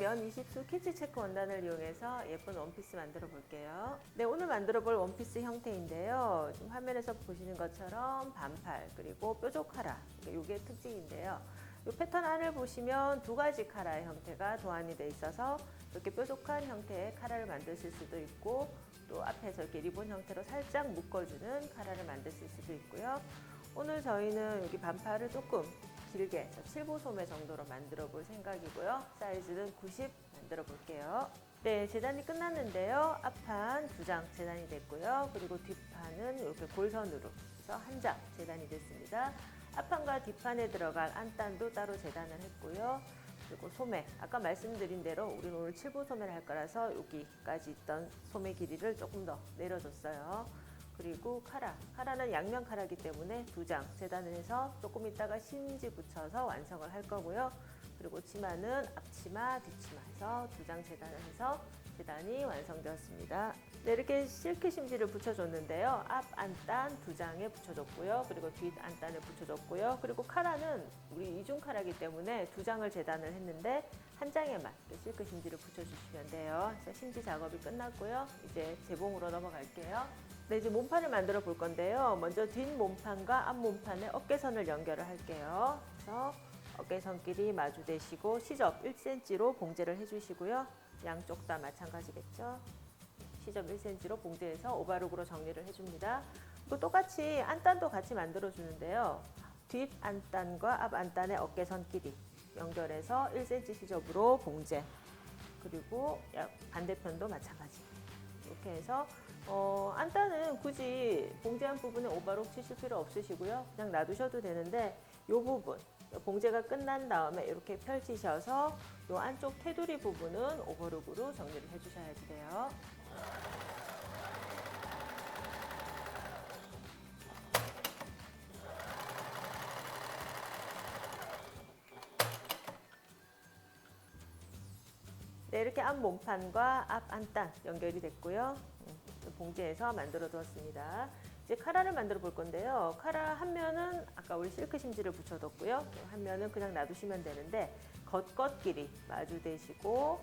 면 20수 키즈 체크 원단을 이용해서 예쁜 원피스 만들어 볼게요. 네, 오늘 만들어 볼 원피스 형태인데요. 지금 화면에서 보시는 것처럼 반팔 그리고 뾰족 카라, 이게 특징인데요. 이 패턴 안을 보시면 두 가지 카라의 형태가 도안이 되어 있어서 이렇게 뾰족한 형태의 카라를 만드실 수도 있고, 또 앞에서 이렇게 리본 형태로 살짝 묶어주는 카라를 만드실 수도 있고요. 오늘 저희는 여기 반팔을 조금 길게 7보 소매 정도로 만들어 볼 생각이고요. 사이즈는 90 만들어 볼게요. 네, 재단이 끝났는데요. 앞판 2장 재단이 됐고요. 그리고 뒷판은 이렇게 골선으로 해서 1장 재단이 됐습니다. 앞판과 뒷판에 들어갈 안단도 따로 재단을 했고요. 그리고 소매, 아까 말씀드린 대로 우리는 오늘 7보 소매를 할 거라서 여기까지 있던 소매 길이를 조금 더 내려줬어요. 그리고 카라는 양면 카라이기 때문에 2장 재단을 해서 조금 있다가 심지 붙여서 완성을 할 거고요. 그리고 치마는 앞치마, 뒷치마 해서 2장 재단을 해서 재단이 완성되었습니다. 네, 이렇게 실크 심지를 붙여줬는데요. 앞 안단 2장에 붙여줬고요. 그리고 뒷 안단을 붙여줬고요. 그리고 카라는 우리 이중 카라이기 때문에 2장을 재단을 했는데 1장에만 실크 심지를 붙여주시면 돼요. 그래서 심지 작업이 끝났고요. 이제 재봉으로 넘어갈게요. 네, 이제 몸판을 만들어 볼 건데요. 먼저 뒷 몸판과 앞 몸판의 어깨선을 연결을 할게요. 그래서 어깨선끼리 마주대시고 시접 1cm로 봉제를 해주시고요. 양쪽 다 마찬가지겠죠. 시접 1cm로 봉제해서 오바룩으로 정리를 해줍니다. 또 똑같이 안단도 같이 만들어 주는데요. 뒷 안단과 앞 안단의 어깨선끼리 연결해서 1cm 시접으로 봉제, 그리고 반대편도 마찬가지. 이렇게 해서 안단은 굳이 봉제한 부분에 오바록 치실 필요 없으시고요. 그냥 놔두셔도 되는데 이 부분 봉제가 끝난 다음에 이렇게 펼치셔서 이 안쪽 테두리 부분은 오버룩으로 정리를 해주셔야 돼요. 네, 이렇게 앞 몸판과 앞 안단 연결이 됐고요. 봉제해서 만들어 두었습니다. 이제 카라를 만들어 볼 건데요. 카라 한 면은 아까 우리 실크 심지를 붙여뒀고요. 한 면은 그냥 놔두시면 되는데 겉겉끼리 마주대시고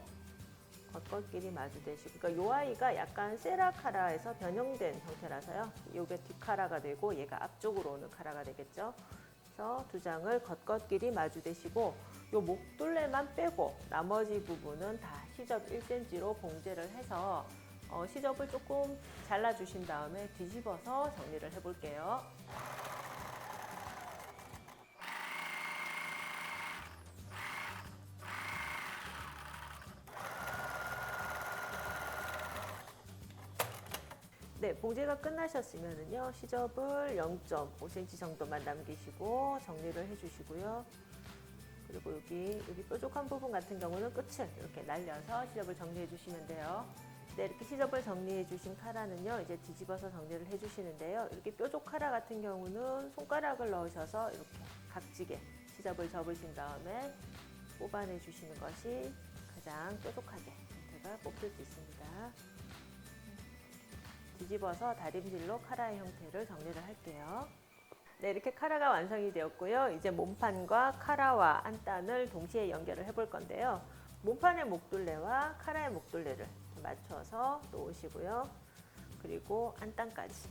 그러니까 요 아이가 약간 세라 카라에서 변형된 형태라서요. 요게 뒷카라가 되고 얘가 앞쪽으로 오는 카라가 되겠죠. 그래서 2장을 겉겉끼리 마주대시고 요 목둘레만 빼고 나머지 부분은 다 시접 1cm로 봉제를 해서 시접을 조금 잘라주신 다음에 뒤집어서 정리를 해볼게요. 네, 봉제가 끝나셨으면요, 시접을 0.5cm 정도만 남기시고 정리를 해주시고요. 그리고 여기 뾰족한 부분 같은 경우는 끝을 이렇게 날려서 시접을 정리해 주시면 돼요. 네, 이렇게 시접을 정리해 주신 카라는요, 이제 뒤집어서 정리를 해 주시는데요. 이렇게 뾰족 카라 같은 경우는 손가락을 넣으셔서 이렇게 각지게 시접을 접으신 다음에 뽑아내 주시는 것이 가장 뾰족하게 형태가 뽑힐 수 있습니다. 뒤집어서 다림질로 카라의 형태를 정리를 할게요. 네, 이렇게 카라가 완성이 되었고요. 이제 몸판과 카라와 안단을 동시에 연결을 해볼 건데요. 몸판의 목둘레와 카라의 목둘레를 맞춰서 놓으시고요. 그리고 안단까지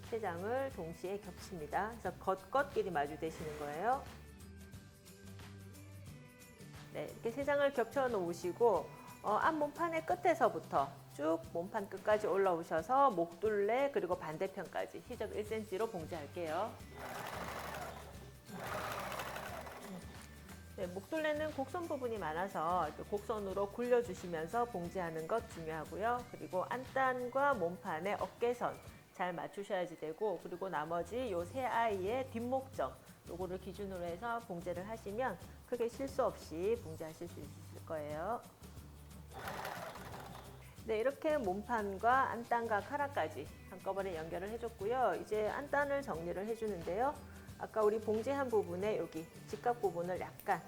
세 장을 동시에 겹칩니다. 그래서 겉겉끼리 마주대시는 거예요. 네, 이렇게 세 장을 겹쳐 놓으시고 앞 몸판의 끝에서부터 쭉 몸판 끝까지 올라오셔서 목둘레 그리고 반대편까지 시접 1cm로 봉제할게요. 네, 목둘레는 곡선 부분이 많아서 곡선으로 굴려주시면서 봉제하는 것 중요하고요. 그리고 안단과 몸판의 어깨선 잘 맞추셔야지 되고, 그리고 나머지 요 세 아이의 뒷목점 요거를 기준으로 해서 봉제를 하시면 크게 실수 없이 봉제하실 수 있을 거예요. 네, 이렇게 몸판과 안단과 카라까지 한꺼번에 연결을 해줬고요. 이제 안단을 정리를 해주는데요. 아까 우리 봉제한 부분에 여기 직각 부분을 약간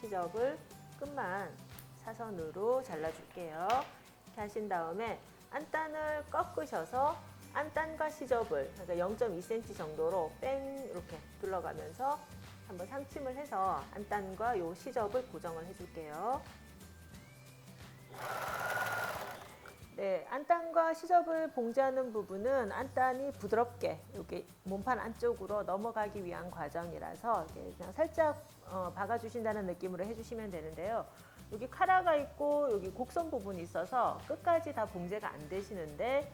시접을 끝만 사선으로 잘라줄게요. 이렇게 하신 다음에 안단을 꺾으셔서 안단과 시접을 그러니까 0.2cm 정도로 뺑 이렇게 둘러가면서 한번 상침을 해서 안단과 요 시접을 고정을 해줄게요. 네, 안단과 시접을 봉제하는 부분은 안단이 부드럽게 여기 몸판 안쪽으로 넘어가기 위한 과정이라서 그냥 살짝 박아주신다는 느낌으로 해주시면 되는데요. 여기 카라가 있고 여기 곡선 부분이 있어서 끝까지 다 봉제가 안 되시는데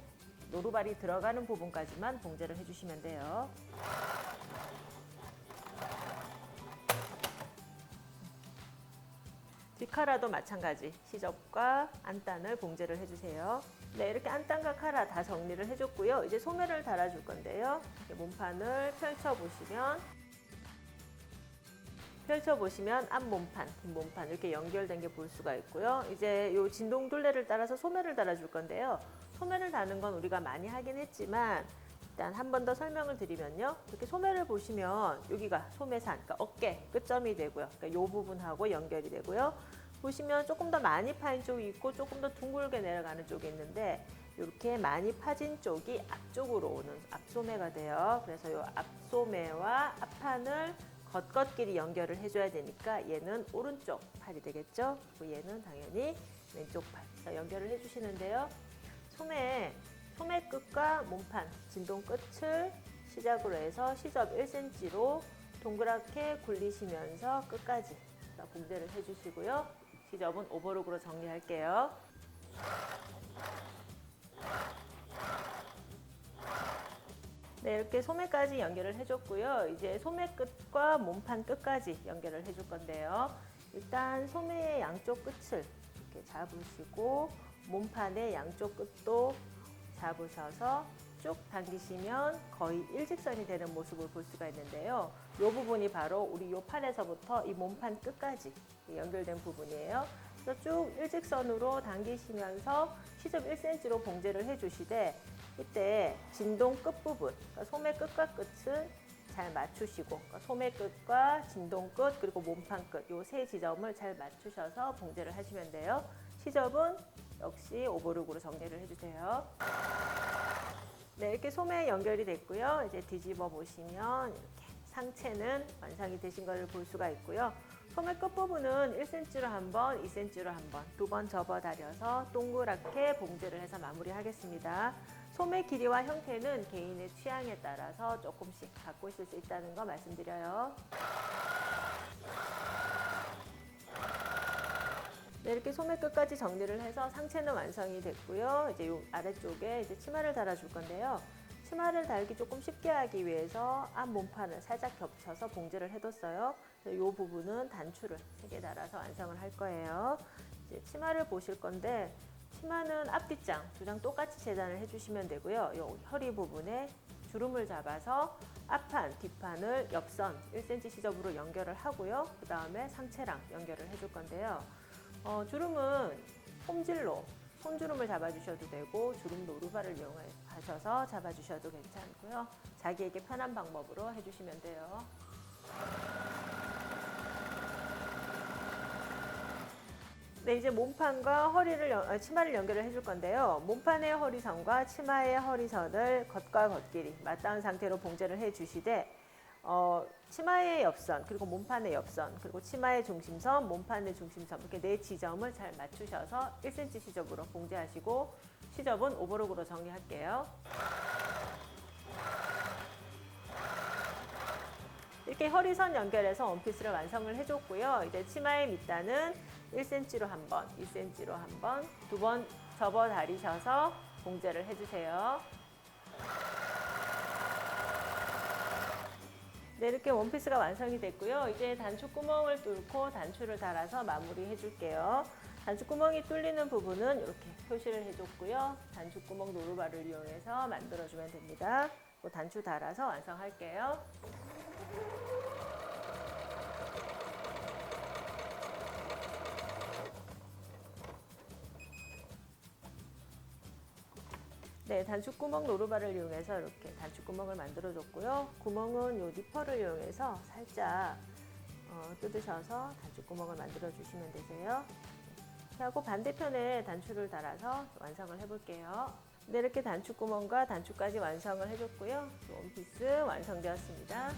노루발이 들어가는 부분까지만 봉제를 해주시면 돼요. 뒷카라도 마찬가지 시접과 안단을 봉제를 해주세요. 네, 이렇게 안단과 카라 다 정리를 해줬고요. 이제 소매를 달아줄 건데요. 이렇게 몸판을 펼쳐보시면 앞몸판, 뒷몸판 이렇게 연결된 게 볼 수가 있고요. 이제 이 진동 둘레를 따라서 소매를 달아줄 건데요. 소매를 다는 건 우리가 많이 하긴 했지만 일단 한 번 더 설명을 드리면요. 이렇게 소매를 보시면 여기가 소매산, 그러니까 어깨 끝점이 되고요. 그러니까 이 부분하고 연결이 되고요. 보시면 조금 더 많이 파인 쪽이 있고 조금 더 둥글게 내려가는 쪽이 있는데 이렇게 많이 파진 쪽이 앞쪽으로 오는 앞소매가 돼요. 그래서 이 앞소매와 앞판을 겉겉끼리 연결을 해줘야 되니까 얘는 오른쪽 팔이 되겠죠. 그리고 얘는 당연히 왼쪽 팔. 자, 연결을 해주시는데요. 소매 끝과 몸판, 진동 끝을 시작으로 해서 시접 1cm로 동그랗게 굴리시면서 끝까지 봉제를 해주시고요. 시접은 오버룩으로 정리할게요. 네, 이렇게 소매까지 연결을 해줬고요. 이제 소매 끝과 몸판 끝까지 연결을 해줄 건데요. 일단 소매의 양쪽 끝을 이렇게 잡으시고 몸판의 양쪽 끝도 잡으셔서 쭉 당기시면 거의 일직선이 되는 모습을 볼 수가 있는데요. 이 부분이 바로 우리 이 팔에서부터 이 몸판 끝까지 연결된 부분이에요. 그래서 쭉 일직선으로 당기시면서 시접 1cm로 봉제를 해주시되 이때 진동 끝부분, 그러니까 소매 끝과 끝은 잘 맞추시고 그러니까 소매 끝과 진동 끝 그리고 몸판 끝 이 세 지점을 잘 맞추셔서 봉제를 하시면 돼요. 시접은 역시 오버룩으로 정리를 해주세요. 네, 이렇게 소매 연결이 됐고요. 이제 뒤집어 보시면 이렇게 상체는 완성이 되신 것을 볼 수가 있고요. 소매 끝부분은 1cm로 한 번, 2cm로 한 번, 두 번 접어 다려서 동그랗게 봉제를 해서 마무리하겠습니다. 소매 길이와 형태는 개인의 취향에 따라서 조금씩 바꾸실 수 있다는 거 말씀드려요. 네, 이렇게 소매 끝까지 정리를 해서 상체는 완성이 됐고요. 이제 요 아래쪽에 이제 치마를 달아줄 건데요. 치마를 달기 조금 쉽게 하기 위해서 앞 몸판을 살짝 겹쳐서 봉제를 해뒀어요. 이 부분은 단추를 3개 달아서 완성을 할 거예요. 이제 치마를 보실 건데 치마는 앞뒤장 2장 똑같이 재단을 해주시면 되고요. 이 허리 부분에 주름을 잡아서 앞판, 뒷판을 옆선 1cm 시접으로 연결을 하고요. 그 다음에 상체랑 연결을 해줄 건데요. 주름은 폼질로 손주름을 잡아주셔도 되고 주름 노루발을 이용하셔서 잡아주셔도 괜찮고요. 자기에게 편한 방법으로 해주시면 돼요. 네, 이제 몸판과 치마를 연결을 해줄 건데요. 몸판의 허리선과 치마의 허리선을 겉과 겉끼리 맞닿은 상태로 봉제를 해주시되 치마의 옆선, 그리고 몸판의 옆선, 그리고 치마의 중심선, 몸판의 중심선 이렇게 4지점을 잘 맞추셔서 1cm 시접으로 봉제하시고 시접은 오버룩으로 정리할게요. 이렇게 허리선 연결해서 원피스를 완성을 해줬고요. 이제 치마의 밑단은 1cm로 한 번, 2cm로 한 번, 2번 접어 다리셔서 봉제를 해주세요. 네, 이렇게 원피스가 완성이 됐고요. 이제 단추구멍을 뚫고 단추를 달아서 마무리해 줄게요. 단추구멍이 뚫리는 부분은 이렇게 표시를 해줬고요. 단추구멍 노루발을 이용해서 만들어주면 됩니다. 단추 달아서 완성할게요. 네, 단추구멍 노루발을 이용해서 이렇게 단추구멍을 만들어줬고요. 구멍은 요 니퍼를 이용해서 살짝 뜯으셔서 단추구멍을 만들어주시면 되세요. 하고 반대편에 단추를 달아서 완성을 해볼게요. 네, 이렇게 단추구멍과 단추까지 완성을 해줬고요. 원피스 완성되었습니다.